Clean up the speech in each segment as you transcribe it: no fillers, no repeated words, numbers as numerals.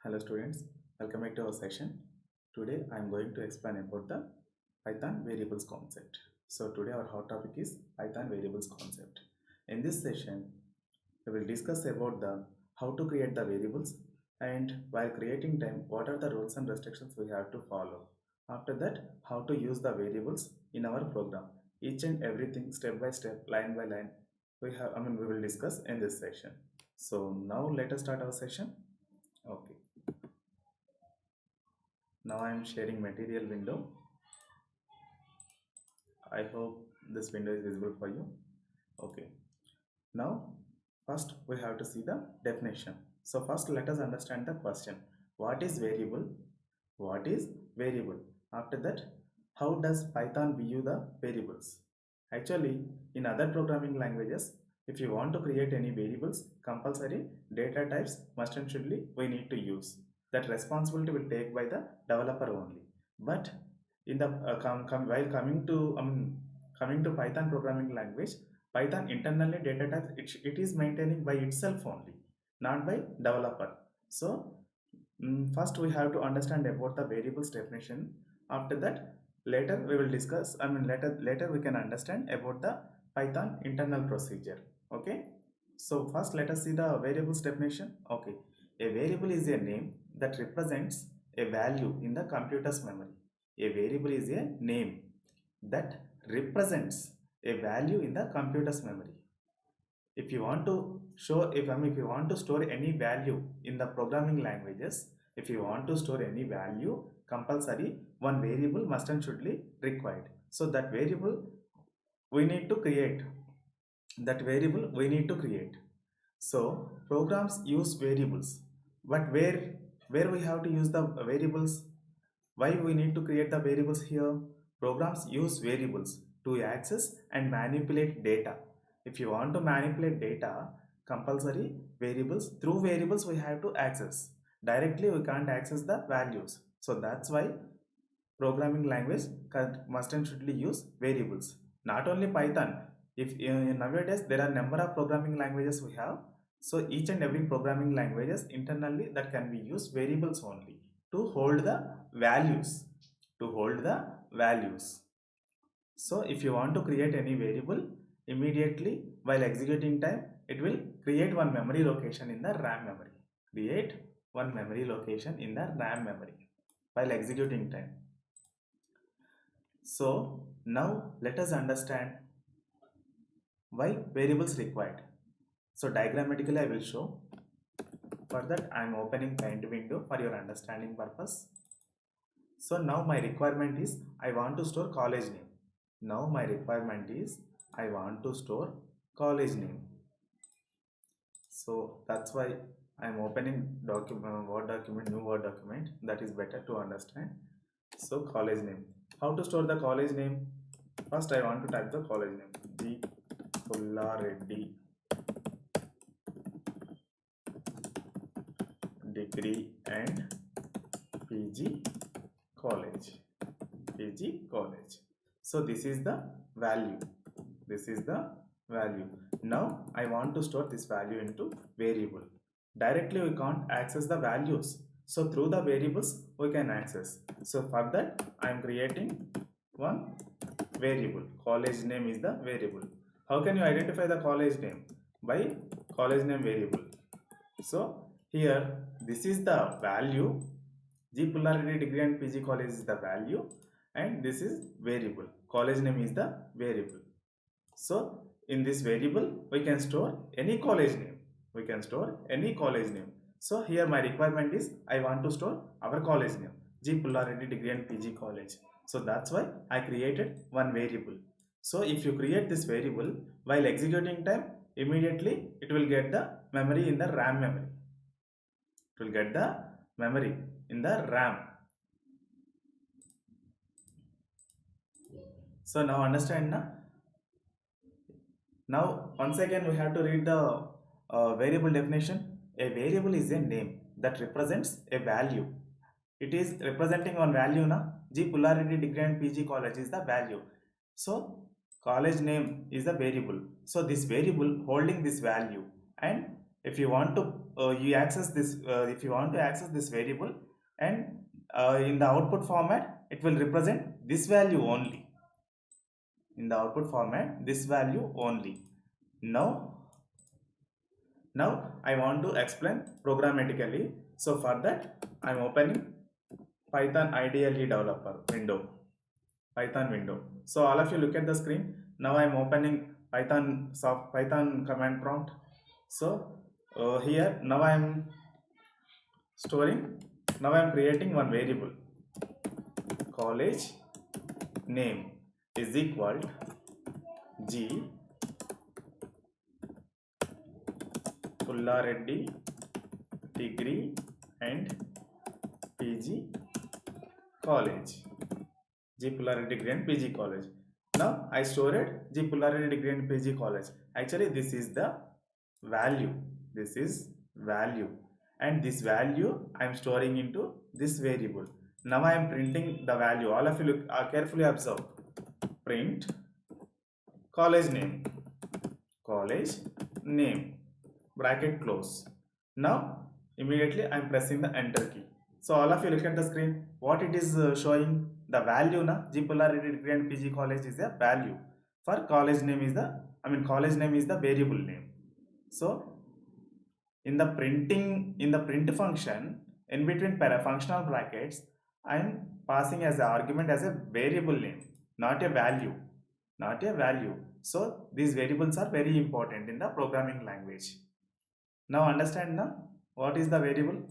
Hello students, welcome back to our session. Today I am going to explain about the Python variables concept. So today our hot topic is Python variables concept. In this session, we will discuss about the how to create the variables and while creating them, what are the rules and restrictions we have to follow. After that, how to use the variables in our program. Each and everything step by step, line by line, we will discuss in this session. So now let us start our session. Okay. Now I am sharing material window. I hope this window is visible for you. Okay. Now first we have to see the definition. So first let us understand the question. What is variable? What is variable? After that, how does Python view the variables? Actually, in other programming languages, if you want to create any variables, compulsory data types must and shouldly we need to use. That responsibility will take by the developer only. But in the while coming to Python programming language, Python internally data types it is maintaining by itself only, not by developer. So first we have to understand about the variables definition. After that, later we will discuss. Later we can understand about the Python internal procedure. Okay. So first let us see the variables definition. Okay. A variable is a name that represents a value in the computer's memory. A variable is a name that represents a value in the computer's memory. If you want to show if you want to store any value in the programming languages, if you want to store any value, compulsory one variable must and should be required. So that variable we need to create. So programs use variables, but where we have to use the variables, why we need to create the variables here? Programs use variables to access and manipulate data. If you want to manipulate data, compulsory variables, through variables we have to access. Directly we can't access the values. So that's why programming language must and should use variables. Not only Python. If nowadays there are number of programming languages we have, so each and every programming languages internally that can be used variables only to hold the values. To hold the values. So if you want to create any variable, immediately while executing time, it will create one memory location in the RAM memory. Create one memory location in the RAM memory while executing time. So now let us understand why variables required. So diagrammatically I will show. For that I am opening Paint window for your understanding purpose. So now my requirement is I want to store college name. Now my requirement is I want to store college name. So that's why I am opening Word document, new Word document. That is better to understand. So college name. How to store the college name? First I want to type the college name. G. Pullareddy Degree and PG College. So this is the value. Now I want to store this value into variable. Directly we can't access the values. So through the variables we can access. So for that I am creating one variable. College name is the variable. How can you identify the college name? By college name variable. So here this is the value. G. Pullareddy Degree and PG College is the value, and this is variable. College name is the variable. So in this variable we can store any college name. So here my requirement is I want to store our college name, G. Pullareddy Degree and PG College. So that's why I created one variable. So if you create this variable, while executing time, immediately it will get the memory in the RAM memory. It will get the memory in the RAM. So now understand na? Now once again we have to read the variable definition. A variable is a name that represents a value. It is representing one value na. G. Pullareddy Degree and PG College is the value. So college name is the variable. So this variable holding this value, and If you want to you access this if you want to access this variable, and in the output format it will represent this value only. In the output format this value only. Now now I want to explain programmatically. So for that I'm opening Python IDLE developer window. Python window. So all of you look at the screen. Now I'm opening Python command prompt. So here now I'm storing, now I'm creating one variable. College name is equal G Pullareddy degree and PG college. G Pullareddy degree and PG college. Now I stored G Pullareddy degree and PG college. Actually this is the value. This is value, and this value I am storing into this variable. Now I am printing the value. All of you look carefully observe. Print college name. College name. Bracket close. Now immediately I am pressing the enter key. So all of you look at the screen. What it is showing? The value na G Pullareddy degree and PG college is a value. For college name is the college name is the variable name. So in the print function, in between functional brackets, I am passing as an argument as a variable name, not a value. So these variables are very important in the programming language. Now understand now what is the variable.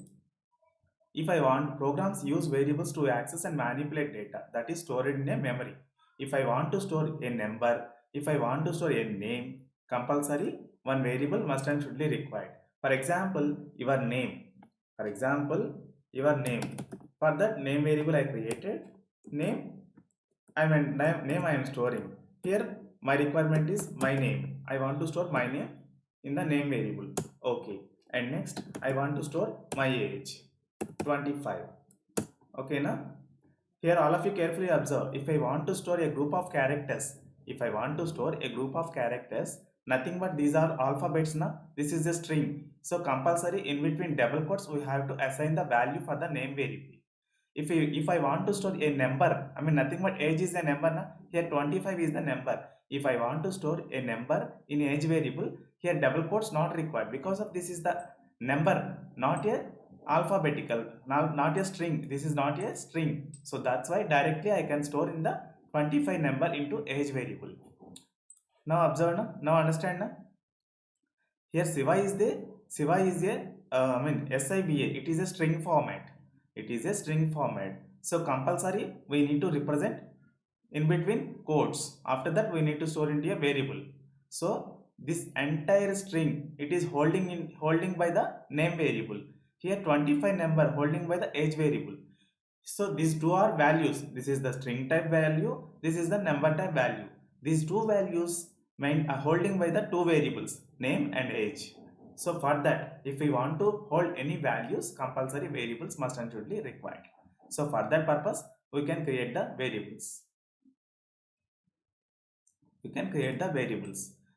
If I want, programs use variables to access and manipulate data that is stored in a memory. If I want to store a number, if I want to store a name, compulsory one variable must and should be required. For example, your name. For example, your name. For that name variable I created, name I am storing. Here my requirement is my name. I want to store my name in the name variable. Okay. And next I want to store my age. 25. Okay na? Here all of you carefully observe. If I want to store a group of characters, nothing but these are alphabets na. This is a string. So compulsory in between double quotes we have to assign the value for the name variable. If I want to store a number, nothing but age is a number na. Here 25 is the number. If I want to store a number in age variable, here double quotes not required, because of this is the number, not a alphabetical, not a string. This is not a string, so that's why directly I can store in the 25 number into age variable. Now observe na? Now understand na? Here Siva is a SIVA, it is a string format. So compulsory we need to represent in between quotes. After that we need to store into a variable. So this entire string it is holding by the name variable. Here 25 number holding by the age variable. So these two are values. This is the string type value. This is the number type value. These two values are holding by the two variables, name and age. So for that, if we want to hold any values, compulsory variables must and should be required. So for that purpose, we can create the variables.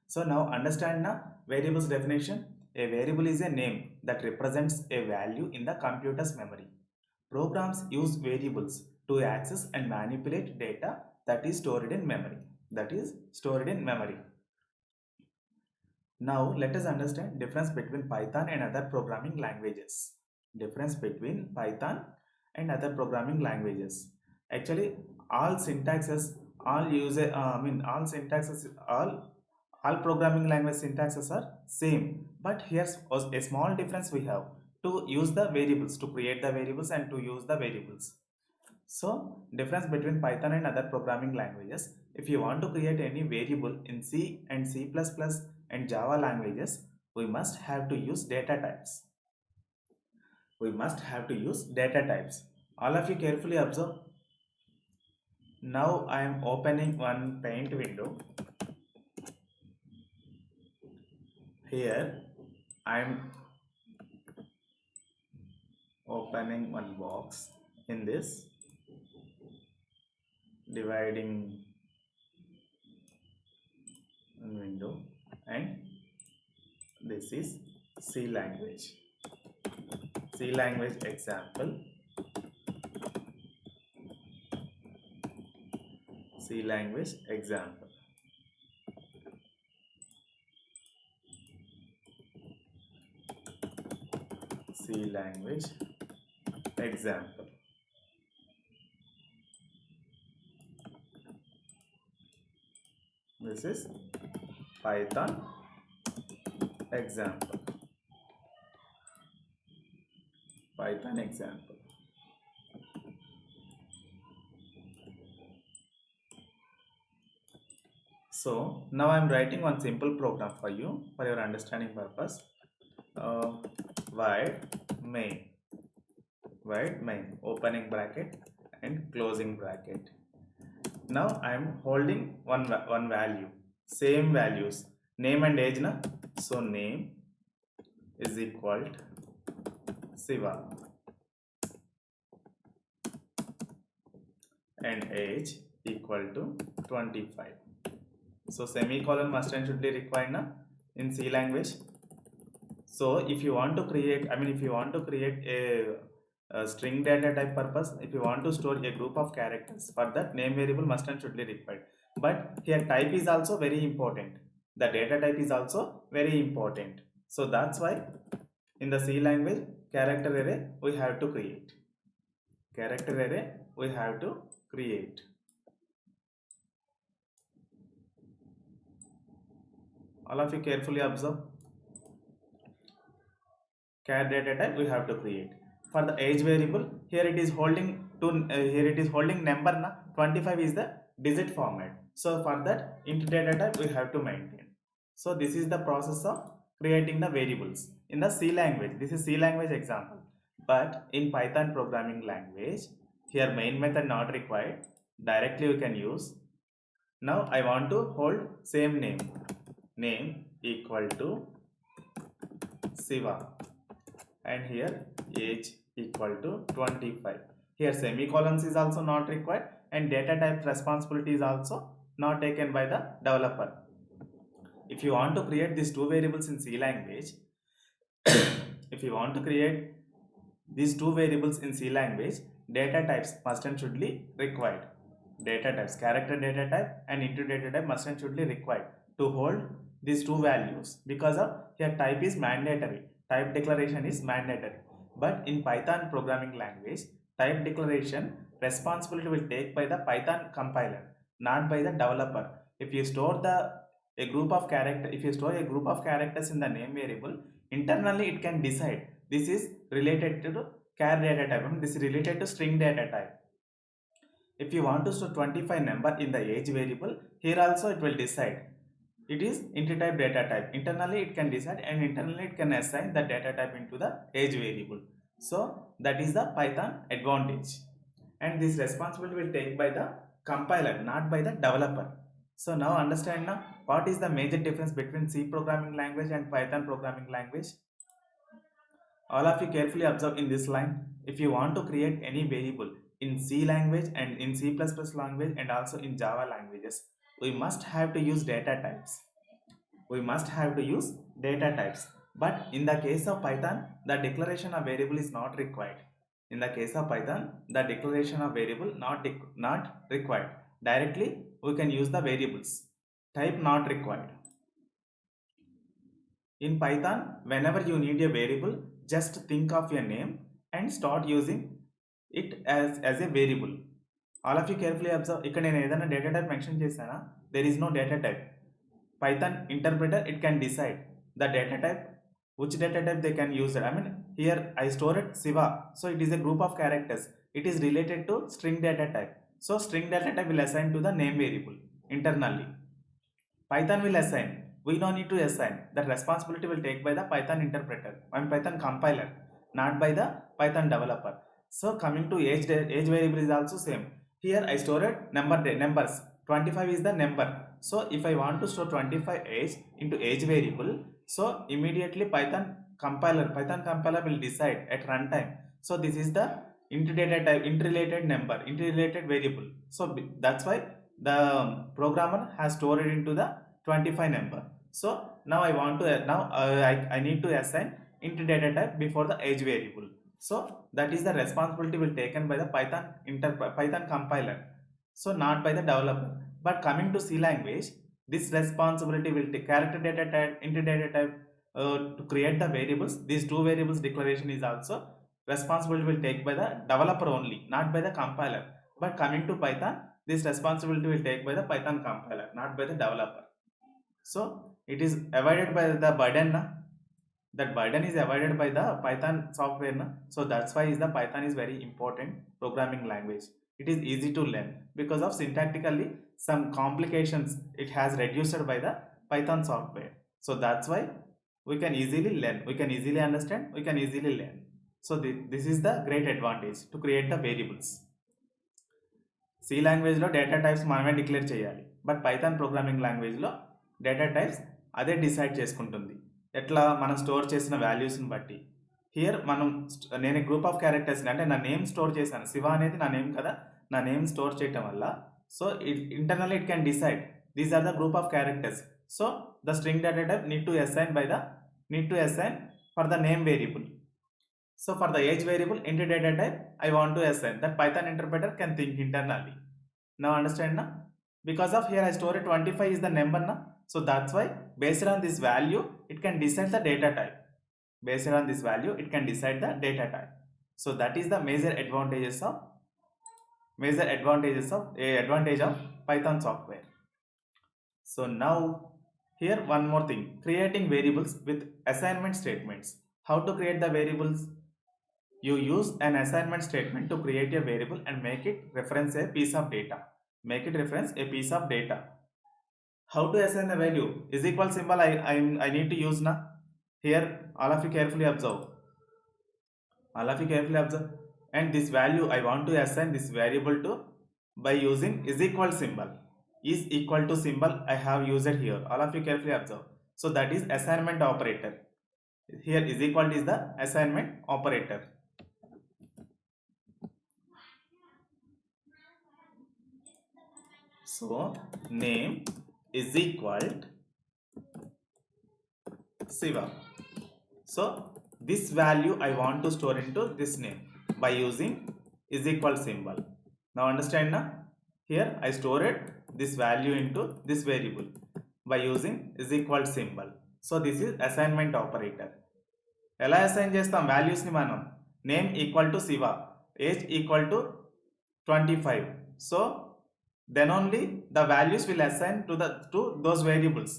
So now understand na variables definition. A variable is a name that represents a value in the computer's memory. Programs use variables to access and manipulate data that is stored in memory. Now let us understand difference between Python and other programming languages. Actually, all programming language syntaxes are same, but here's a small difference we have to use the variables, to create the variables and to use the variables. So difference between Python and other programming languages: if you want to create any variable in C and C++ and Java languages, we must have to use data types. All of you carefully observe. Now I am opening one paint window. Here I am opening one box in this, dividing one window, and this is C language. C language example. C language example. C language example. This is Python example. Python example. So now I am writing one simple program for you for your understanding purpose. Void main, void main, opening bracket and closing bracket. Now I am holding one value, same values, name and age na. So name is equal to Siva and age equal to 25. So semicolon must and should be required na in C language. So if you want to create, if you want to create a string data type purpose, if you want to store a group of characters, for that name variable must and should be required. But here type is also very important. The data type is also very important. So that's why in the C language, character array we have to create. Character array we have to create. All of you carefully observe. Char data type we have to create. For the age variable, here it is holding number na. 25 is the digit format. So for that int data type we have to maintain. So this is the process of creating the variables in the C language. This is C language example. But in Python programming language, here main method not required. Directly we can use. Now I want to hold same name. Name equal to Siva. And here age equal to 25. Here semicolons is also not required and data type responsibility is also not taken by the developer. If you want to create these two variables in C language, if you want to create these two variables in C language, data types must and should be required. Data types, character data type and int data type must and should be required to hold these two values, because of here type is mandatory. Type declaration is mandatory. But in Python programming language, type declaration responsibility will take by the Python compiler, not by the developer. If you store a group of characters in the name variable, internally it can decide this is related to char data type, this is related to string data type. If you want to store 25 number in the age variable, here also it will decide it is int type data type. Internally it can decide and internally it can assign the data type into the age variable. So that is the Python advantage, and this responsibility will take by the compiler, not by the developer. So now understand now what is the major difference between C programming language and Python programming language. All of you carefully observe in this line. If you want to create any variable in C language and in C++ language and also in Java languages, we must have to use data types. But in the case of Python, the declaration of variable is not required. In the case of Python, the declaration of variable not required. Directly we can use the variables. Type not required. In Python, whenever you need a variable, just think of a name and start using it as a variable. All of you carefully observe. ఇక్కడ నేను ఏదైనా data type mention చేశానా, there is no data type. Python interpreter, it can decide the data type, which data type they can use it. Here I stored Siva, so it is a group of characters. It is related to string data type. So string data type will assign to the name variable internally. Python will assign. We don't need to assign. That responsibility will take by the Python interpreter and Python compiler, not by the Python developer. So coming to age variable is also same. Here I stored numbers. 25 is the number. So if I want to store 25 age into age variable, so immediately Python compiler will decide at runtime. So this is the int data type, int related number, int related variable. So that's why the programmer has stored it into the 25 number. So now I want to now I need to assign int data type before the age variable. So that is the responsibility will taken by the Python compiler, so not by the developer. But coming to C language, this responsibility will take character data type, int data type, to create the variables. These two variables declaration is also responsibility will take by the developer only, not by the compiler. But coming to Python, this responsibility will take by the Python compiler, not by the developer. So it is avoided by the burden na? That burden is avoided by the Python software na? So that's why is the Python is very important programming language. It is easy to learn because of syntactically some complications it has reduced by the Python software. So that's why we can easily learn, we can easily understand, we can easily learn. So this is the great advantage to create the variables. C లాంగ్వేజ్లో data types మనమే declare చేయాలి, but Python programming లాంగ్వేజ్లో data types అదే decide చేసుకుంటుంది, ఎట్లా మనం store చేసిన వాల్యూస్ని బట్టి. హియర్ మనం నేను గ్రూప్ ఆఫ్ క్యారెక్టర్స్ని అంటే నా నేమ్ స్టోర్ చేశాను, శివ అనేది నా నేమ్ కదా, నా నేమ్ స్టోర్ చేయటం వల్ల so internally it can decide these are the group of characters. So the string data type need to assign for the name variable. So for the age variable int data type, I want to assign that Python interpreter can think internally. Now understand na? Because of here I store 25 is the number na. So that's why based on this value it can decide the data type. Based on this value it can decide the data type. So that is the major advantage of Python software. So now here one more thing, creating variables with assignment statements. How to create the variables? You use an assignment statement to create a variable and make it reference a piece of data. How to assign the value? Is equal symbol I need to use na. Here all of you carefully observe. And this value I want to assign this variable to by using is equal symbol. Is equal to symbol I have used here. All of you carefully observe. So that is assignment operator. Here is equal is the assignment operator. So name is equal Siva. So this value I want to store into this name by using is equal symbol. Now understand na? Here I stored this value into this variable by using is equal symbol. So this is assignment operator. ఎలా assign చేస్తాం వాల్యూస్ని మనం? Name equal to Shiva, age equal to 25. So then only the values will assign to those variables.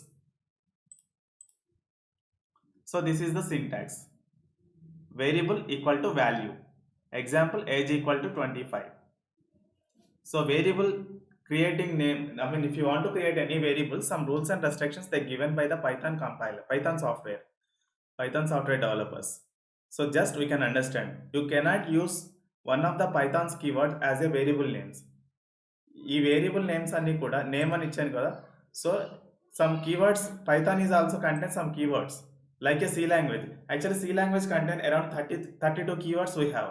So this is the syntax. Variable equal to value. Example, age equal to 25. So variable creating name, I mean if you want to create any variable, some rules and restrictions they given by the Python compiler, Python software developers. So just we can understand, you cannot use one of the Python's keywords as a variable names. ఈ variable names అన్ని కూడా name అని ఇచ్చాను కదా. So some keywords Python is also contain some keywords like a C language. Actually C language contain around 32 keywords we have.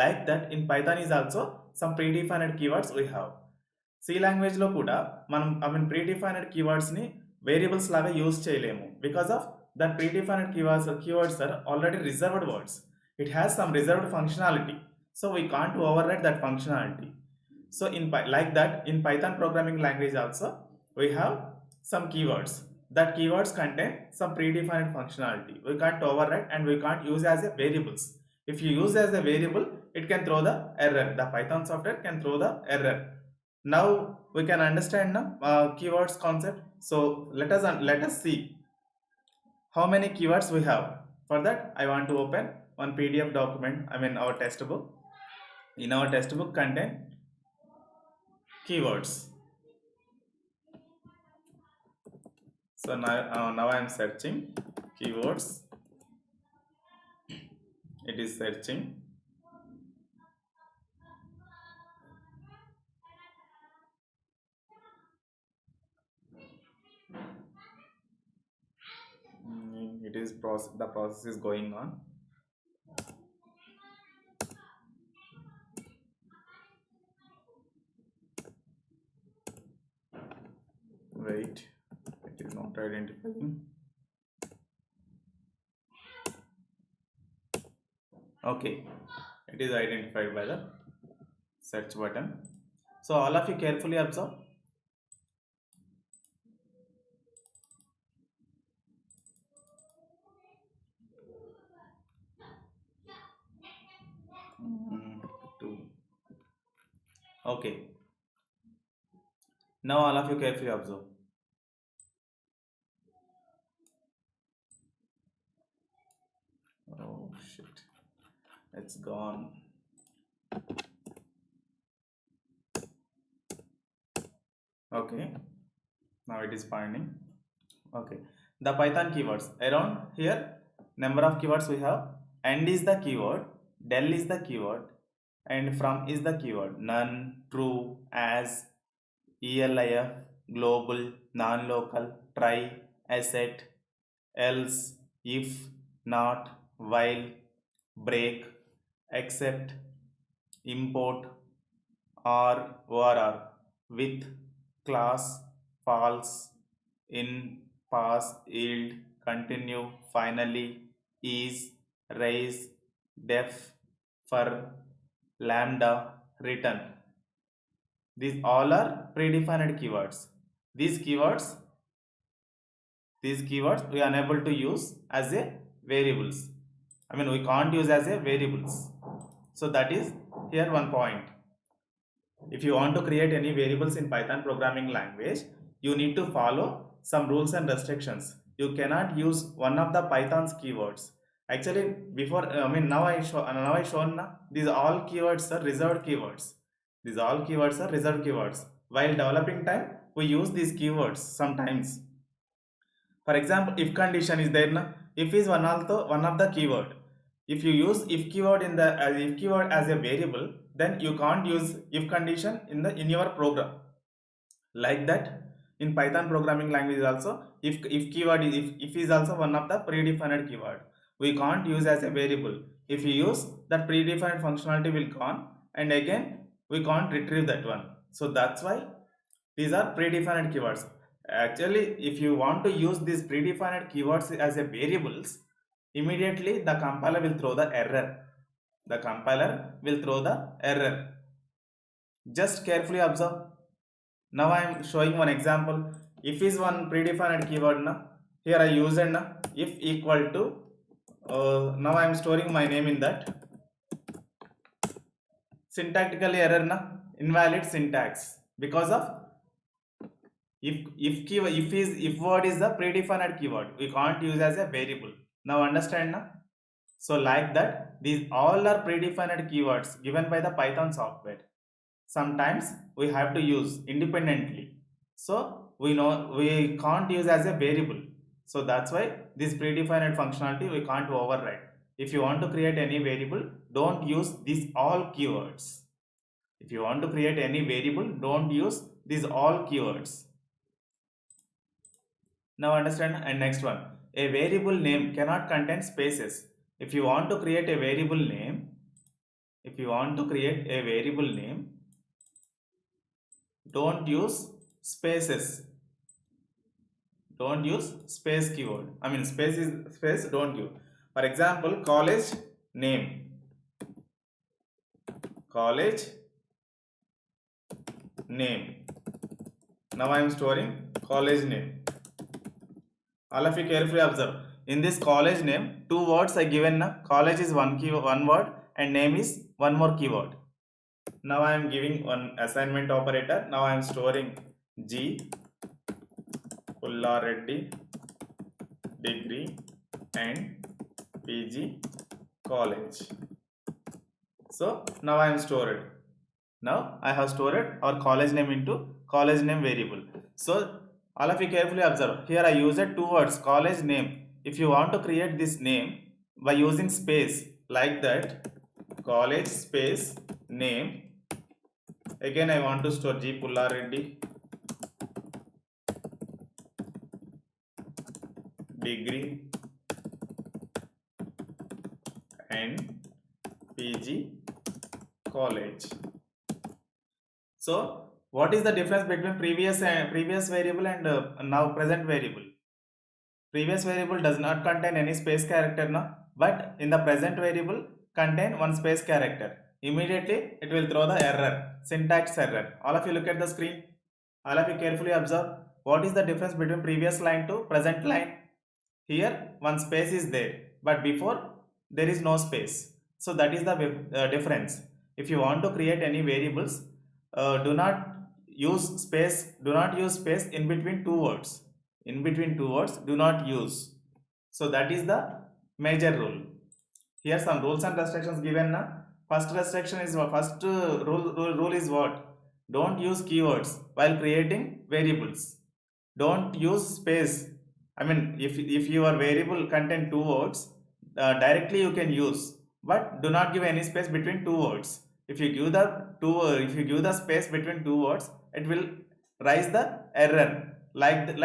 Like that in Python is also some predefined keywords we have. సి లాంగ్వేజ్లో కూడా మనం predefined keywordsని variables లాగా use చేయలేము because of that predefined keywords are already reserved words. It has some reserved functionality. So we can't override that functionality. So like that in Python programming language also we have some keywords. That keywords contain some predefined functionality. We can't override and we can't use as a variables. If you use as a variable, it can throw the error. The Python software can throw the error. Now we can understand now keywords concept. So let us see how many keywords we have. For that I want to open one PDF document, our test book. In our test book contain keywords. So now I am searching keywords. It is searching. The process is going on. Wait, it is not identifying. Okay, it is identified by the search button. So all of you carefully observe. Two. Okay, now all of you carefully observe. Oh shit, it's gone. Okay, now it is finding. Okay, the Python keywords around here, number of keywords we have. And is the keyword, del is the keyword, and from is the keyword. None, true, as, ELIF, global, non-local, try, asset, else, if, not, while, break, except, import, or, with, class, false, in, pass, yield, continue, finally, is, raise, def, for, lambda, return. These all are predefined keywords. These keywords, these keywords we are unable to use as a variables. I mean, we can't use as a variables. So that is here one point. If you want to create any variables in Python programming language, you need to follow some rules and restrictions. You cannot use one of the Python's keywords. Actually, before I mean now I shown na, these all keywords are reserved keywords. These all keywords are reserved keywords. While developing time, we use these keywords sometimes. For example, if condition is there na, if is one of the keyword. If you use if keyword in the if keyword as a variable, then you can't use if condition in your program. Like that, in Python programming language also, if keyword is if is also one of the predefined keyword. We can't use as a variable. If you use, that predefined functionality will gone, and again we can't retrieve that one. So that's why these are predefined keywords. Actually, if you want to use these predefined keywords as a variables, immediately the compiler will throw the error. The compiler will throw the error. Just carefully observe. Now I am showing one example. If is one predefined keyword na, here I used na, if equal to, now I am storing my name in that. Syntactically error na, invalid syntax, because of if word is the predefined keyword, we can't use as a variable. Now understand na? So like that, these all are predefined keywords given by the Python software. Sometimes we have to use independently. So we know we can't use as a variable. So that's why this predefined functionality we can't override. If you want to create any variable, don't use these all keywords. If you want to create any variable, don't use these all keywords. Now understand. And next one, a variable name cannot contain spaces. If you want to create a variable name, don't use spaces. Don't use space keyword. I mean space, don't use. For example, college name. College name. Now I am storing college name. All of you carefully observe. In this college name, two words are given. College is one word, and name is one more keyword. Now I am giving one assignment operator. Now I am storing G Pullareddy degree and PG college. So now I am stored. Now I have stored our college name into college name variable. So all of you carefully observe. Here I used two words, college name. If you want to create this name by using space like that, college space name. Again I want to store G Pullareddy degree and PG college. So what is the difference between previous variable and now present variable? Previous variable does not contain any space character now, but in the present variable contain one space character. Immediately it will throw the error, syntax error. All of you look at the screen. All of you carefully observe what is the difference between previous line to present line. Here one space is there, but before there is no space. So that is the difference. If you want to create any variables, do not use space. Do not use space in between two words. In between two words, do not use. So that is the major rule. Here some rules and restrictions given na. First restriction is first rule is what? Don't use keywords while creating variables. Don't use space. I mean, if your variable contain two words, directly you can use, but do not give any space between two words. If you give the if you give the space between two words, it will raise the error like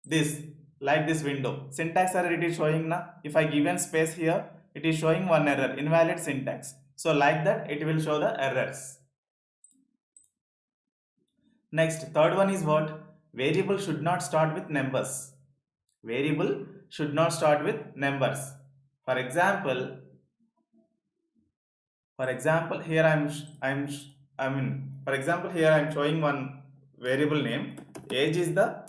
this, like this window. Syntax error it is showing na. If I given space here, it is showing one error, invalid syntax. So like that it will show the errors. Next, third one is what? Variable should not start with numbers. Variable should not start with numbers. For example, here for example here I'm showing one variable name. Age is the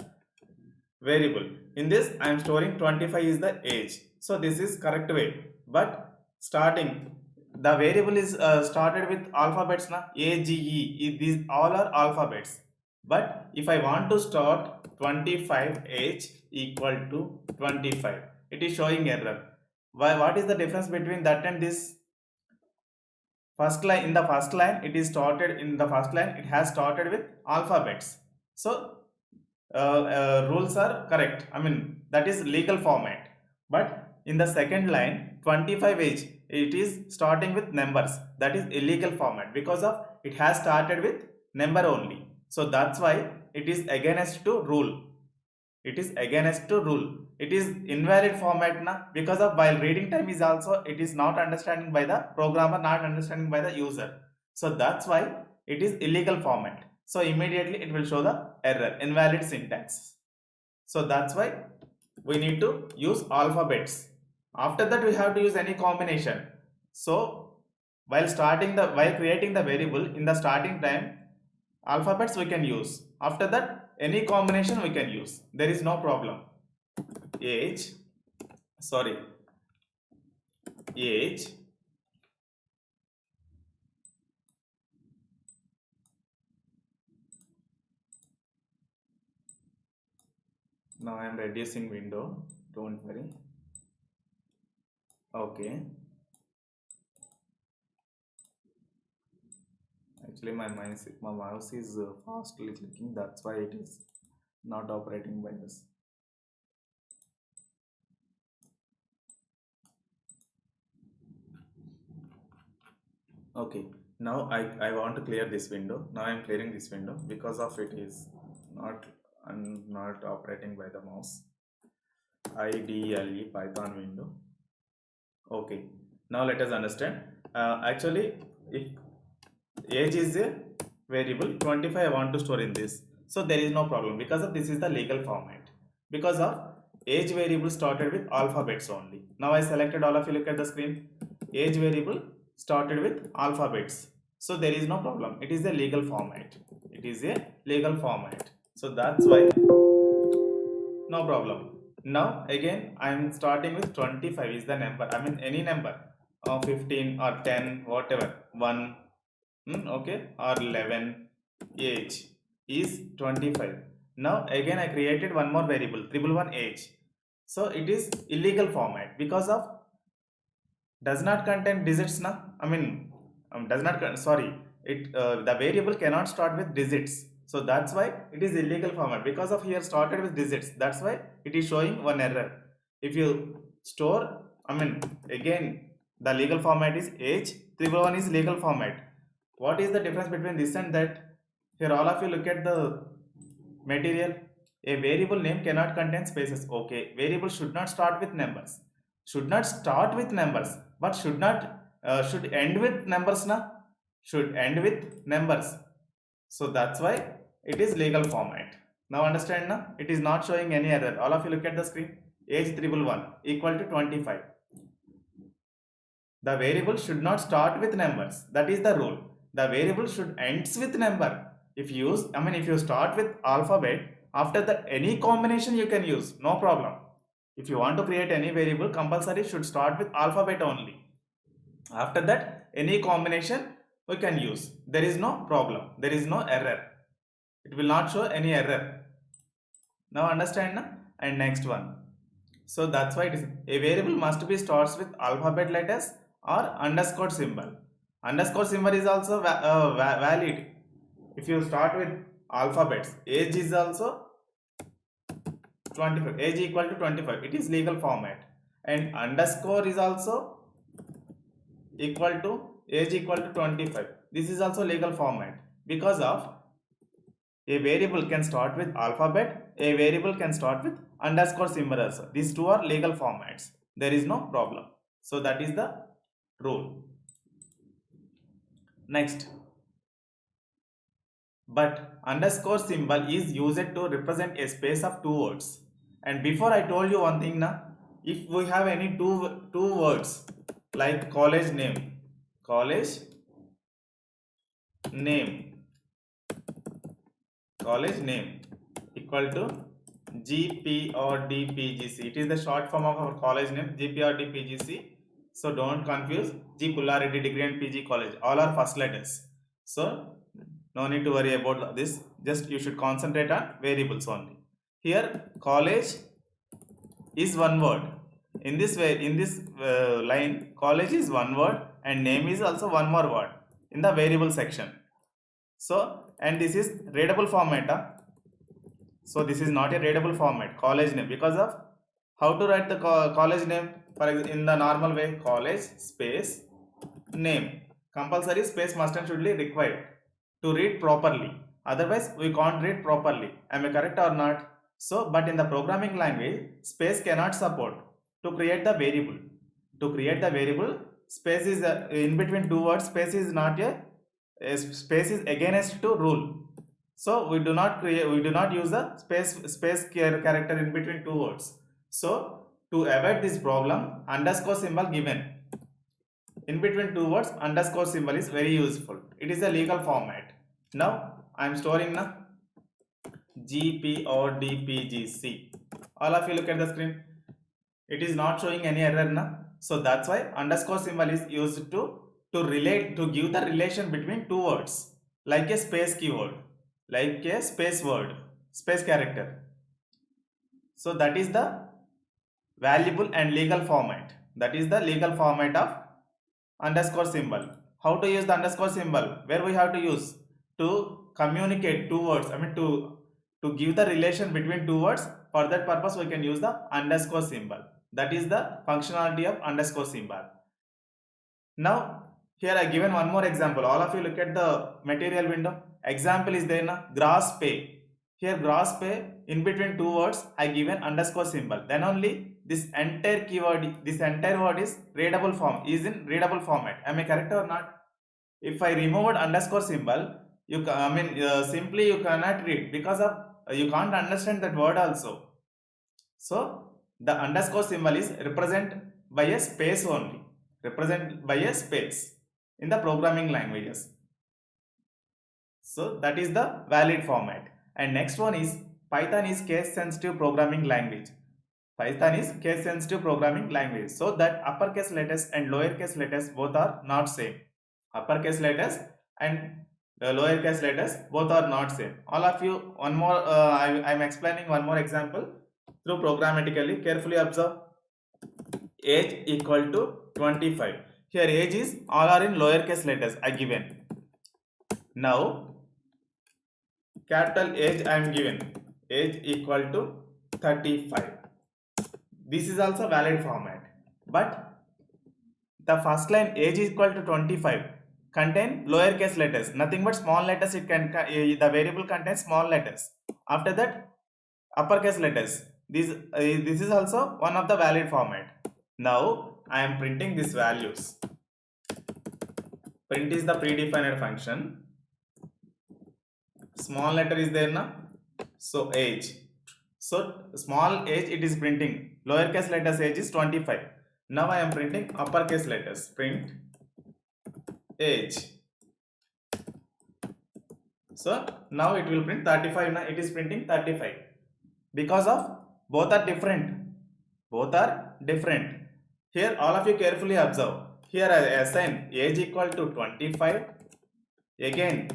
variable. In this I am storing 25 is the age. So this is correct way. But starting the variable is started with alphabets na, A, G, E. These all are alphabets. But if I want to start 25 age equal to 25, it is showing error. Why? What is the difference between that and this? First line, in the first line it is started, in the first line it has started with alphabets. So rules are correct. I mean, that is legal format. But in the second line 25 age, it is starting with numbers. That is illegal format because of it has started with number only. So that's why it is against to rule. It is against to rule. It is invalid format na, because of while reading time is also it is not understanding by the programmer, not understanding by the user. So that's why it is illegal format. So immediately it will show the error, invalid syntax. So that's why we need to use alphabets. After that we have to use any combination. So while creating the variable in the starting time, alphabets we can use. After that any combination we can use. There is no problem. Age now I am reducing window, don't worry. Okay, actually my mouse is fastly clicking, that's why it is not operating by this. Okay, now I want to clear this window. Now I am clearing this window because of it is not operating by the mouse. IDLE Python window. Okay, now let us understand. Actually, if age is a variable, 25 I want to store in this, so there is no problem because of this is the legal format. Because of age variable started with alphabets only. Now I selected, all of you look at the screen. Age variable started with alphabets, so there is no problem. It is a legal format. It is a legal format. So that's why no problem. Now again I am starting with 25 is the number. I mean any number, 15 or 10, whatever, 1, okay, or 11. Age is 25. Now again I created one more variable, 111 age. So it is illegal format because of does not contain digits na. I mean does not sorry, it the variable cannot start with digits. So that's why it is illegal format because of here started with digits. That's why it is showing one error. If you store, I mean again the legal format is age, 311 is legal format. What is the difference between this and that? Here all of you look at the material. A variable name cannot contain spaces. Okay, variable should not start with numbers. Should not start with numbers, but should end with numbers na. Should end with numbers. So that's why it is legal format. Now understand na? It is not showing any error. All of you look at the screen. Age 311 equal to 25. The variable should not start with numbers. That is the rule. The variable should ends with number. If you use, if you start with alphabet, after that any combination you can use, no problem. If you want to create any variable, compulsory should start with alphabet only. After that any combination we can use. There is no problem, there is no error. It will not show any error. Now understand na? And next one. So that's why it is a variable must be starts with alphabet letters or underscore symbol. Underscore symbol is also valid. If you start with alphabets, age is also 25, age equal to 25, it is legal format. And underscore is also equal to age equal to 25, this is also legal format. Because of a variable can start with alphabet, a variable can start with underscore symbol also. These two are legal formats. There is no problem. So that is the rule. Next. But underscore symbol is used to represent a space of two words. And before I told you one thing na, if we have any two words like college name equal to GP or DPGC. It is the short form of our college name, GP or DPGC. So don't confuse. G Pullareddy Degree and PG College. All are first letters. So no need to worry about this. Just you should concentrate on variables only. Here college is one word. In this way, in this line, college is one word and name is also one more word in the variable section. So, and this is readable format. So this is not a readable format, college name, because of how to write the college name. For example, in the normal way, college space name. Compulsory space must and should be required to read properly. Otherwise, we can't read properly. Am I correct or not? So, but in the programming language, space cannot support to create the variable. To create the variable, space is in between two words. Space is not a space is against to rule. So we do not use the space character in between two words. So to avoid this problem, underscore symbol given in between two words, underscore symbol is very useful. It is a legal format. Now I am storing na GP or DPGC. All of you look at the screen. It is not showing any error na. So that's why underscore symbol is used to relate, to give the relation between two words, like a space keyword, like a space word, space character. So that is the valuable and legal format. That is the legal format of underscore symbol. How to use the underscore symbol? Where we have to use to communicate two words. To give the relation between two words. For that purpose, we can use the underscore symbol. That is the functionality of underscore symbol. Now, here I given one more example. All of you look at the material window. Example is there na, gross pay. Here gross pay, in between two words I given underscore symbol. Then only this entire keyword, this entire word is readable form, is in readable format. Am I correct or not? If I removed underscore symbol, you simply you cannot read, because of you can't understand that word also. So the underscore symbol is represent by a space only, represent by a space in the programming languages. So that is the valid format. And next one is Python is case sensitive programming language. Python is case sensitive programming language, so that uppercase letters and lowercase letters both are not same. Uppercase letters and lowercase letters both are not same. All of you, one more I am explaining one more example through programmatically. Carefully observe. Age equal to 25. Here age is all are in lowercase letters I given. Now capital age I am given, age equal to 35. This is also valid format, but the first line age is equal to 25 contain lowercase letters, nothing but small letters. It can the variable contains small letters. After that uppercase letters. This is also one of the valid format. Now I am printing these values. Print is the predefined function. Small letter is there na, so age. So small age it is printing, lowercase letters age is 25. Now I am printing uppercase letters. Print age. So now it will print 35. Now it is printing 35 because of both are different. Both are different. Here all of you carefully observe. Here I assign age equal to 25. Again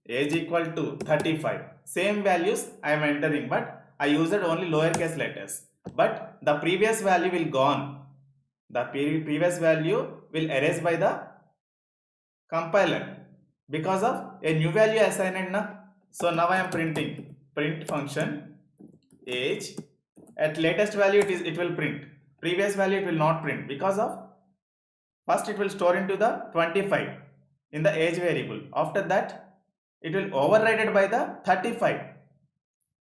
age equal to 35. Same values I am entering, but I used only lowercase letters. But the previous value will gone. The previous value will erase by the compiler because of a new value assigned na. So now I am printing print function age. At latest value it will print, previous value it will not print because of first it will store into the 25 in the age variable, after that it will override by the 35.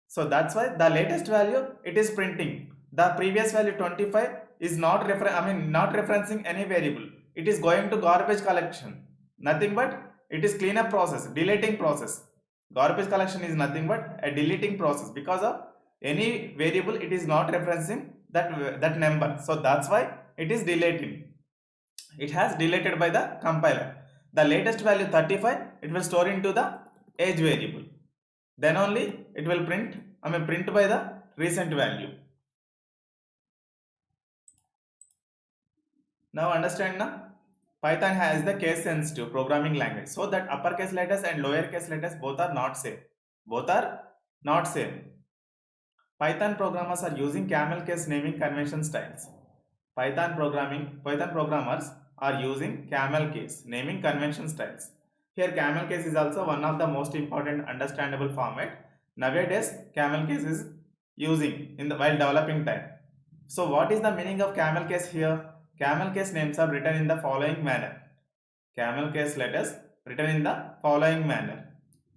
So that's why the latest value it is printing. The previous value 25 is not not referencing any variable. It is going to garbage collection. Nothing but it is cleanup process, deleting process. Garbage collection is nothing but a deleting process because of any variable it is not referencing that number. So that's why it is deleting. It has deleted by the compiler. The latest value 35 it will store into the age variable. Then only it will print by the recent value. Now understand na? Python has the case sensitive programming language, so that uppercase letters and lowercase letters both are not same. Both are not same. Python programmers are using camel case naming convention styles. Python programmers are using camel case naming convention styles. Here camel case is also one of the most important understandable format. Nowadays camel case is using in the while developing time. So what is the meaning of camel case here? Camel case names are written in the following manner. Camel case letters written in the following manner.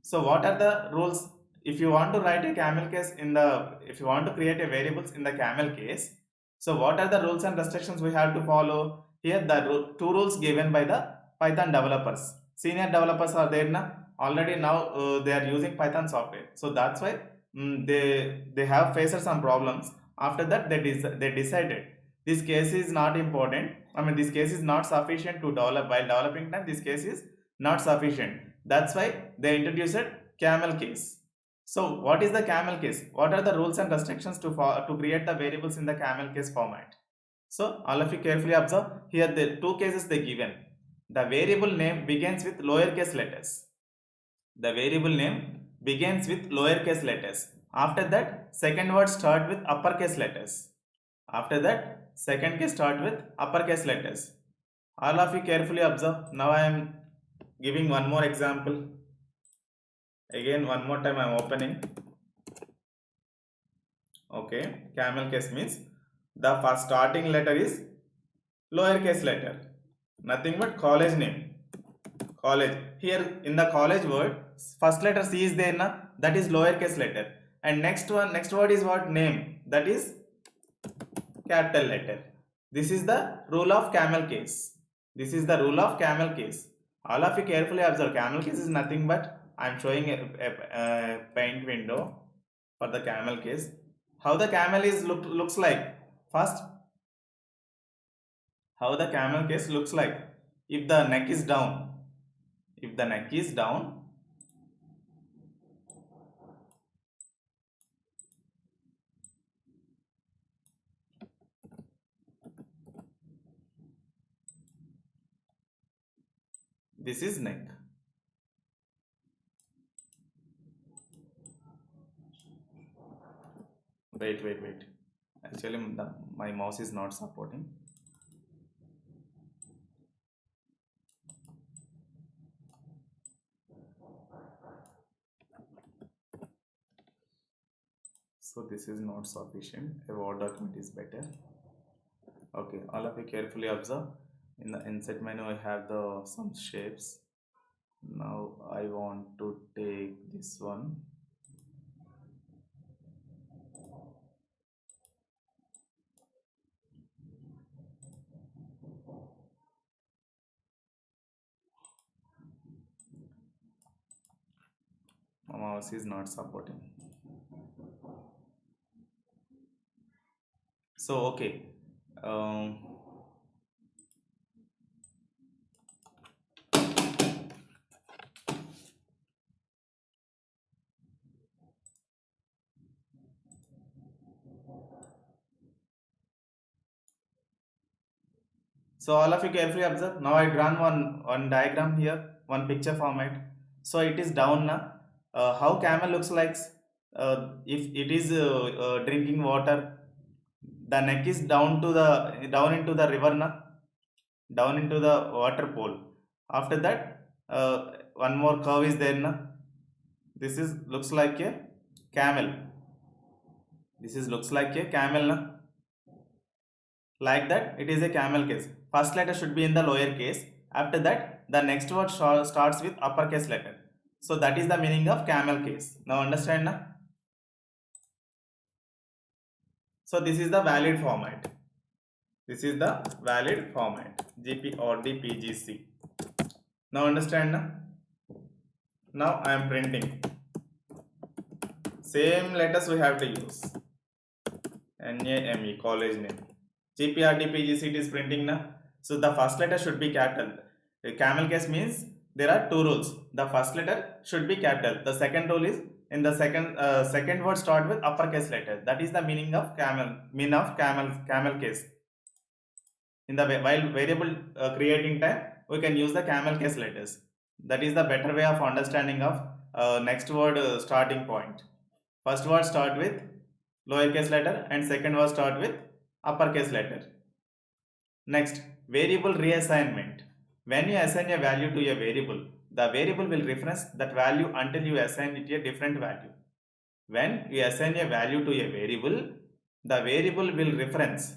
So what are the rules? If you want to write a camel case if you want to create a variables in the camel case, so what are the rules and restrictions we have to follow? Here the two rules given by the Python developers. Senior developers are there now. Already now they are using Python software. So that's why they have faced some problems. After that they decided this case is not important. This case is not sufficient to develop. While developing time, this case is not sufficient. That's why they introduced camel case. So what is the camel case? What are the rules and restrictions to create the variables in the camel case format? So all of you carefully observe. Here the two cases they given. The variable name begins with lowercase letters. The variable name begins with lowercase letters. After that, second word start with uppercase letters. After that, second case start with uppercase letters. All of you carefully observe. Now I am giving one more example. Again, one more time I am opening. Okay, camel case means the first starting letter is lowercase letter. Nothing but college name. College. Here in the college word, first letter C is there na? That is lowercase letter. And next word is what? Name. That is capital letter. This is the rule of camel case. This is the rule of camel case. All of you carefully observe. Camel case is nothing but I am showing a paint window for the camel case. How the camel is looks like. First, how the camel case looks like. If the neck is down. If the neck is down, this is neck. Wait. Actually, my mouse is not supporting. So this is not sufficient. A Word document is better. Okay, all of you carefully observe. In the insert menu, I have some shapes. Now I want to take this one. My mouse is not supporting. So okay. So all of you carefully observe. Now I drawn one diagram here, one picture format. So it is down now. How camel looks like? If it is drinking water, the neck is down into the river na, down into the water pole. After that, one more curve is there na. This is looks like a camel. This is looks like a camel na. Like that, it is a camel case. First letter should be in the lower case. After that, the next word starts with uppercase letter. So that is the meaning of camel case. Now understand na? So this is the valid format. This is the valid format. GP or PGC. Now understand na? Now I am printing. Same letters we have to use. NAME, college name. GPRD PGC it is printing na. So the first letter should be capital. The camel case means there are two rules. The first letter should be capital. The second rule is in the second word start with uppercase letter. That is the meaning of camel case. In the while variable creating time, we can use the camel case letters. That is the better way of understanding of next word starting point. First word start with lowercase letter and second word start with uppercase letter. Next, variable reassignment. When you assign a value to a variable, the variable will reference that value until you assign it a different value. When you assign a value to a variable, the variable will reference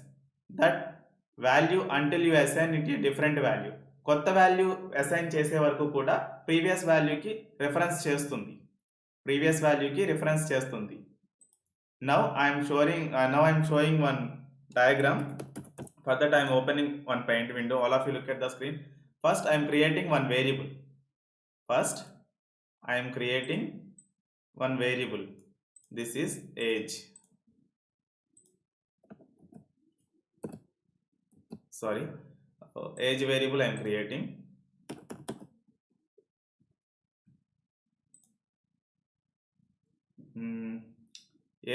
that value until you assign it a different value. కొత్త value assign చేసే వరకు కూడా previous వాల్యూకి reference చేస్తుంది. Now I am showing one diagram. For that I am opening one paint window. All of you look at the screen. First I am creating one variable. This is age. Sorry, age variable I am creating.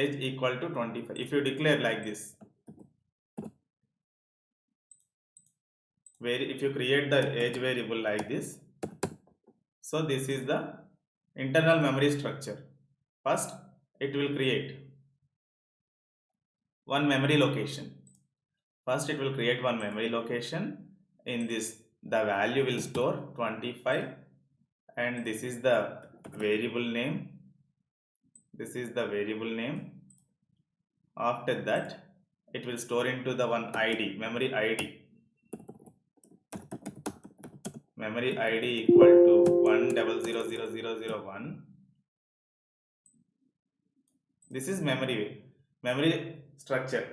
Age equal to 25. If you declare like this, if you create the age variable like this, so this is the internal memory structure. First it will create one memory location. In this the value will store 25 and this is the variable name. After that it will store into the one ID, memory ID equal to 1000001. This is memory structure.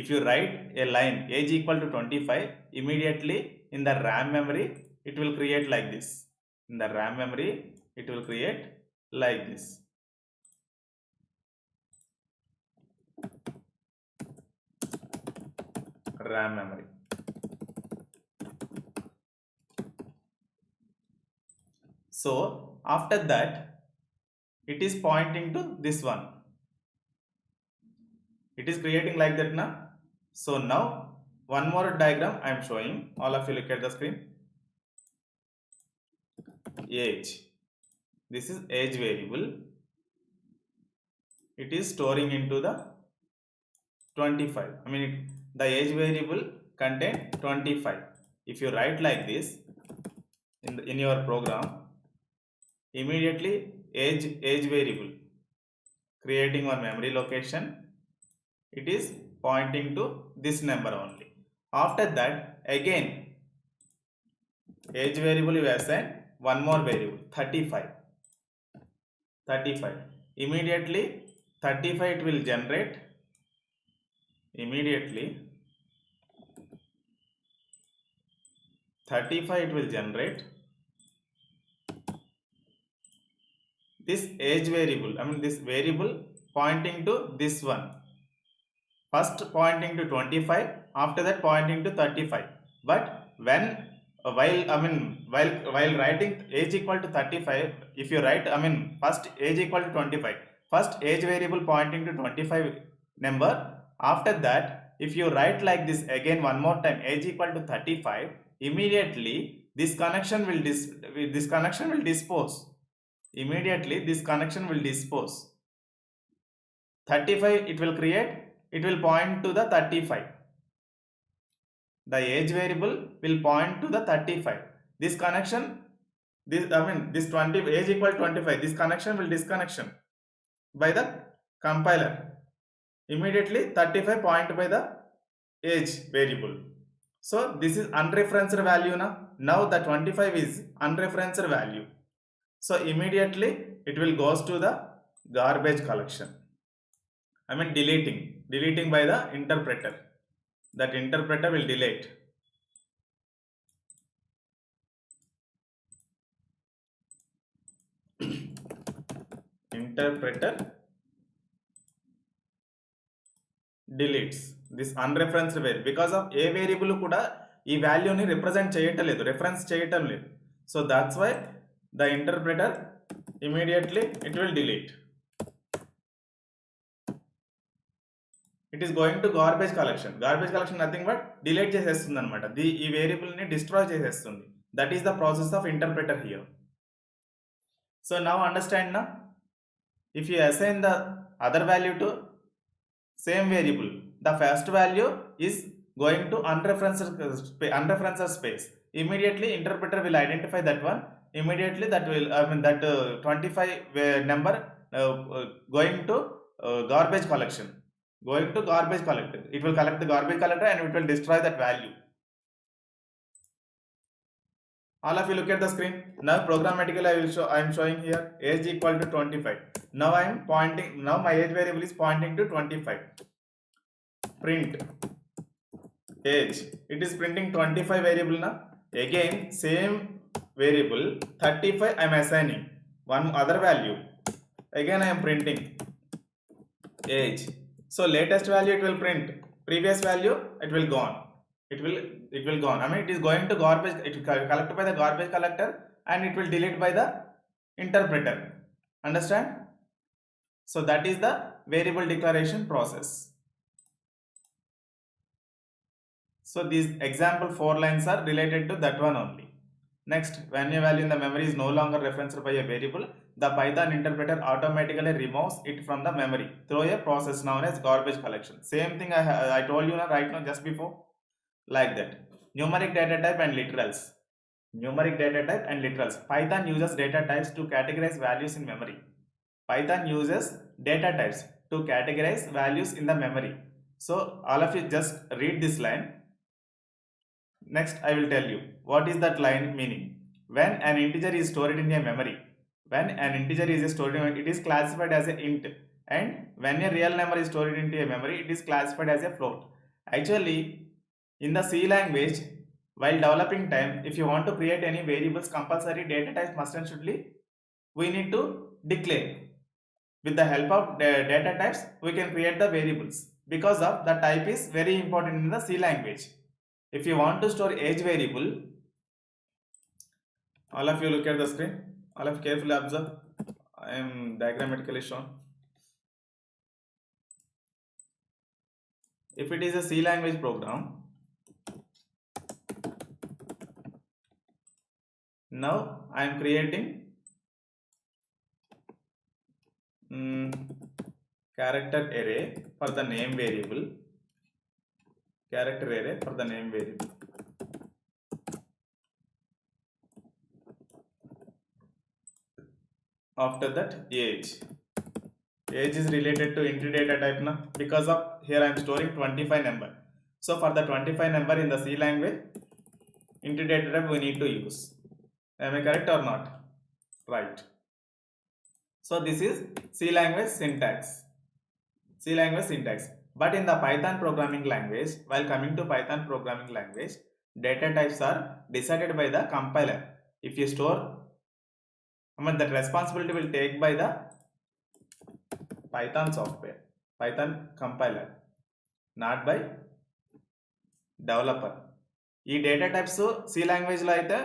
If you write a line age equal to 25, immediately in the RAM memory it will create like this. RAM memory. So after that it is pointing to this one. It is creating like that na. So now one more diagram I am showing. All of you look at the screen. Age. This is age variable. It is storing into the 25. The age variable contain 25. If you write like this in your program, immediately age variable creating one memory location, it is pointing to this number only. After that again age variable you assign one more variable 35. Immediately 35 it will generate. This age variable, this variable pointing to this one. First pointing to 25, after that pointing to 35. But while writing age equal to 35, if you write first age equal to 25, first age variable pointing to 25 number, after that if you write like this again one more time, age equal to 35, immediately this connection will dispose. Immediately this connection will dispose. 35 it will create, it will point to the 35. The age variable will point to the 35. This connection, this 20 age equal to 25, this connection will disconnection by the compiler. Immediately 35 point by the age variable. So this is unreferenced value now. Now the 25 is unreferenced value. So immediately it will goes to the garbage collection. Deleting by the interpreter. That interpreter will delete. Interpreter deletes this unreferenced variable because of a variable kuda ee value ni represent cheyataledu, reference cheyatam ledu. So that's why the interpreter immediately it will delete. It is going to garbage collection. Garbage collection nothing but delete చేసేస్తుంది అన్నమాట. ఈ variable ని destroy చేసేస్తుంది. That is the process of interpreter here. So now understand na, if you assign the other value to same variable, the first value is going to unreferenced space. Immediately interpreter will identify that one. Immediately that will 25 number going to garbage collection. Going to garbage collector. It will collect the garbage collector and it will destroy that value. All of you look at the screen. Now programmatically I am showing here age equal to 25. Now I am pointing, now my age variable is pointing to 25. Print age. It is printing 25 variable now. Again same variable 35 I am assigning one other value. Again I am printing age. So latest value it will print, previous value it will gone. It will gone. It is going to garbage, it will collect by the garbage collector and it will delete by the interpreter. Understand? So that is the variable declaration process. So these example 4 lines are related to that one only. Next, when a value in the memory is no longer referenced by a variable, the Python interpreter automatically removes it from the memory through a process known as garbage collection. Same thing I told you right now just before. Like that. Numeric data type and literals. Numeric data type and literals. Python uses data types to categorize values in memory. Python uses data types to categorize values in the memory. So all of you just read this line. Next I will tell you what is that line meaning. When an integer is stored in a memory, when an integer is stored in memory, it is classified as an int, and when a real number is stored into a memory, it is classified as a float. Actually, in the C language, while developing time, if you want to create any variables, compulsory data types must and should be we need to declare. With the help of data types, we can create the variables. Because of the type is very important in the C language. If you want to store age variable, all of you look at the screen. All of you carefully observe. I am diagrammatically shown. If it is a C language program, now I am creating character array for the name variable. Character array for the name variable. After that, age. Age is related to int data type now, because of here I am storing 25 number. So for the 25 number in the C language, int data type we need to use. Am I correct or not? Right. So this is C language syntax. C language syntax. But in the Python programming language, while coming to Python programming language, data types are decided by the compiler. If you store, that responsibility will take by the Python software, Python compiler, not by developer. ఈ data types C లాంగ్వేజ్లో అయితే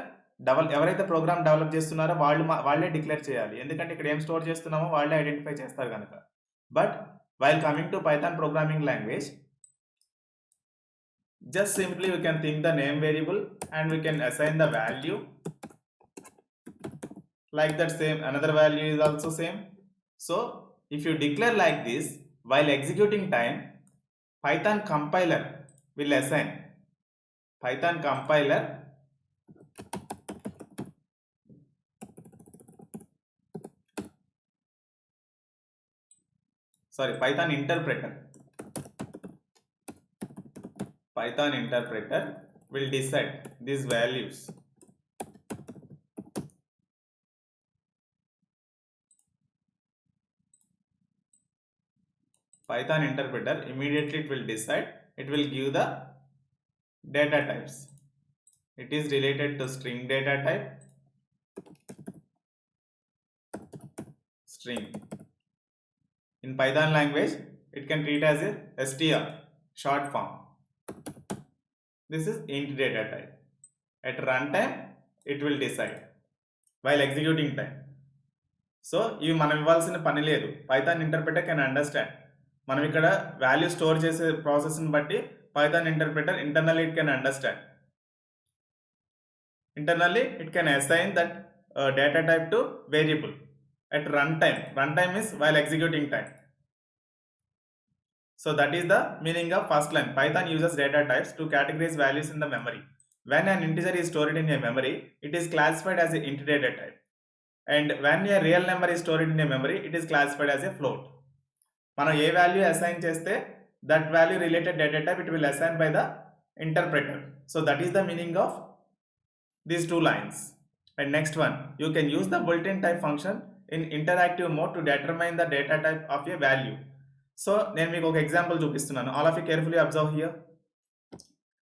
ఎవరైతే programme develop చేస్తున్నారో వాళ్ళే declare చేయాలి, ఎందుకంటే ఇక్కడ ఏం స్టోర్ చేస్తున్నామో వాళ్ళే ఐడెంటిఫై చేస్తారు కనుక. But while coming to Python programming language, Just simply we can think the name variable and we can assign the value like that. Same another value is also same. So if you declare like this, while executing time, python compiler will assign python compiler sorry python interpreter will decide these values. Python interpreter immediately it will decide, it will give the data types. It is related to string data type, string. In Python language, it can treat as a str, short form. This is int data type. At runtime, it will decide while executing time. So ఇవి మనం ఇవ్వాల్సిన పని లేదు. Python interpreter can understand. మనం ఇక్కడ value store చేసే ప్రాసెస్ని బట్టి Python interpreter internally it can understand. Internally, it can assign that data type to variable at runtime. Runtime is while executing time. So that is the meaning of first line. Python uses data types to categorize values in the memory. When an integer is stored in a memory, it is classified as an int data type. And when a real number is stored in a memory, it is classified as a float. మనం ఏ value assign చేస్తే that value related data type it will assign by the interpreter. So that is the meaning of these two lines. And next one, you can use the bulletin type function in interactive mode to determine the data type of a value. So నేను మీకు ఒక example చూపిస్తున్నాను. All of you carefully observe here.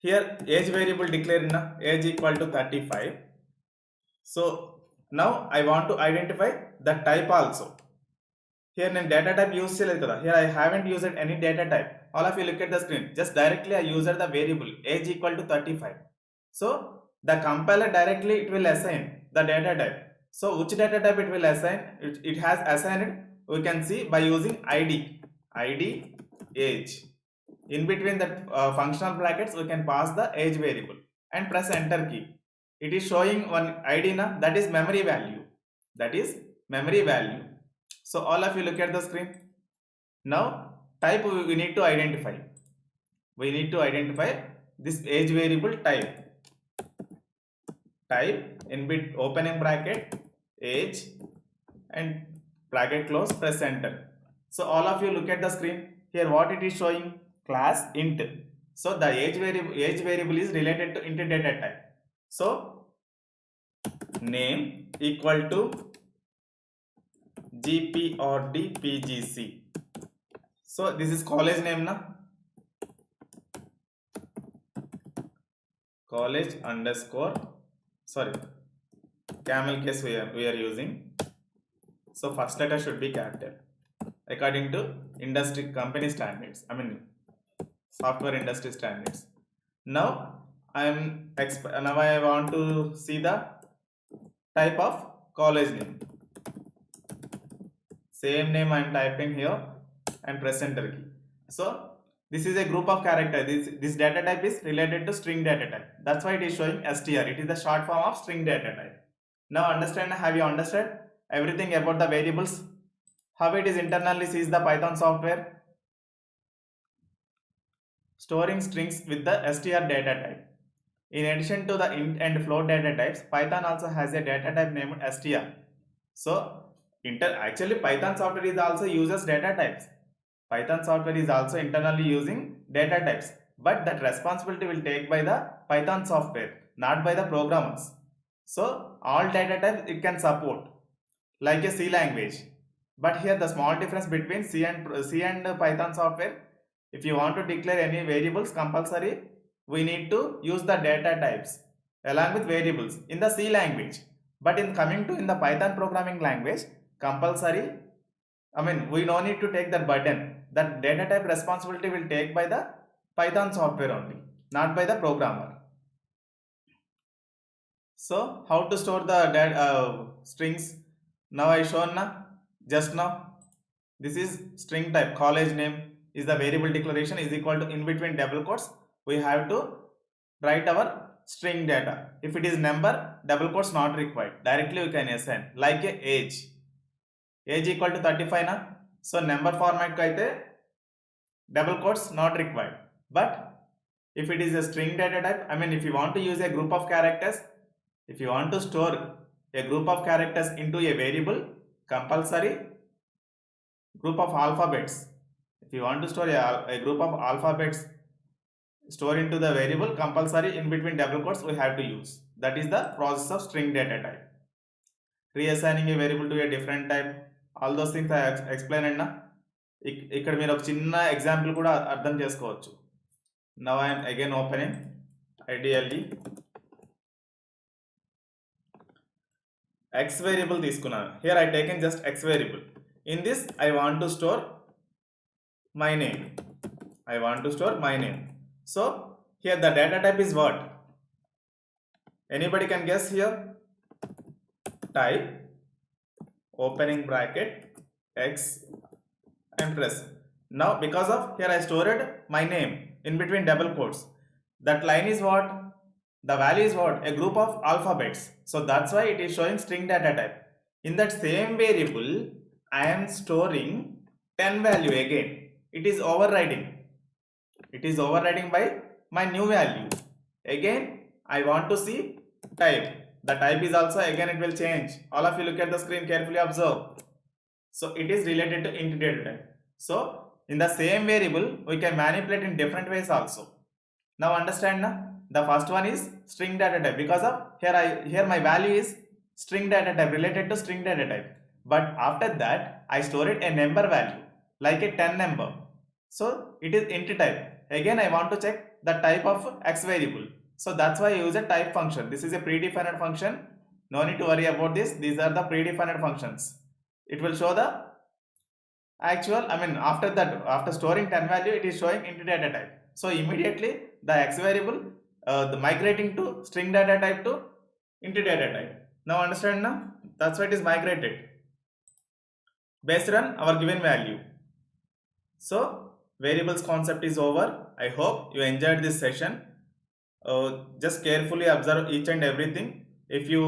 Here age variable declare in age equal to 35. So now I want to identify the type also. Here నేను data type use చేయలేదు కదా. Here I haven't used any data type. All of you look at the screen. Just directly I used the variable age equal to 35. So the compiler directly it will assign the data type. So which data type it will assign? It has assigned, we can see by using id age. In between the functional brackets we can pass the age variable and press enter key. It is showing one id na, that is memory value. So all of you look at the screen. Now type we need to identify. We need to identify this age variable type in bit opening bracket age and bracket close, press enter. So all of you look at the screen. Here what it is showing? Class int. So the age variable is related to int data type. So name equal to gprdpgc. So this is college name na, college underscore sorry camel case we are using. So first letter should be capital according to industry company standards, I mean software industry standards. Now I want to see the type of college name. Same name I am typing here and press enter key. So this is a group of characters. This data type is related to string data type. That's why it is showing str. It is the short form of string data type. Now understand, have you understood everything about the variables? How it is internally sees the Python software? Storing strings with the str data type. In addition to the int and float data types, Python also has a data type named str. So actually Python software is also uses data types. Python software is also internally using data types, but that responsibility will take by the Python software, not by the programmers. So all data types it can support like a C language. But here the small difference between C and Python software, if you want to declare any variables compulsory, we need to use the data types along with variables in the C language. But in the Python programming language, compulsory, I mean we no need to take that burden. That data type responsibility will take by the Python software only, not by the programmer. So how to store the strings? Now I shown na just now. This is string type. College name is the variable declaration is equal to in between double quotes we have to write our string data. If it is number, double quotes not required. Directly we can assign like a age. Age equal to 35 na. So number format kaite double quotes not required. But if it is a string data type, I mean if you want to use a group of characters, if you want to store a group of characters into a variable, compulsory group of alphabets. If you want to store a group of alphabets store into the variable, compulsory in between double quotes we have to use. That is the process of string data type. Reassigning a variable to a different type, all those things I explained అన్న. ఇక్కడ మీరు ఒక చిన్న example కూడా అర్థం చేసుకోవచ్చు. Now I am again opening ideally x variable తీసుకున్నాను. Here I taken just x variable. In this I want to store my name. I want to store my name. So here the data type is what? Anybody can guess here? Type opening bracket x and press. Now because of here I stored my name in between double quotes. That line is what? The value is what? A group of alphabets. So that's why it is showing string data type. In that same variable I am storing 10 value again. It is overriding. It is overriding by my new value. Again I want to see type. The type is also again it will change. All of you look at the screen, carefully observe. So it is related to int data type. So in the same variable we can manipulate in different ways also. Now understand na? The first one is string data type, because of here my value is string data type, related to string data type. But after that I stored a number value like a 10 number. So it is int type. Again I want to check the type of x variable. So that's why I use a type function. This is a predefined function. No need to worry about this. These are the predefined functions. It will show the actual, I mean after that, after storing 10 value, it is showing int data type. So immediately the x variable the migrating to string data type to int data type. Now understand now? That's why it is migrated based on our given value. So variables concept is over. I hope you enjoyed this session. Just carefully observe each and everything. If you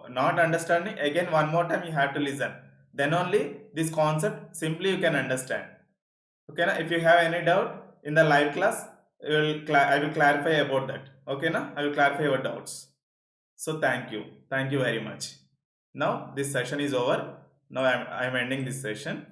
not understanding, again one more time you have to listen. Then only this concept simply you can understand. Okay na? If you have any doubt in the live class, I will clarify about that. Okay na? I will clarify your doubts. So thank you very much. Now this session is over. Now I am ending this session.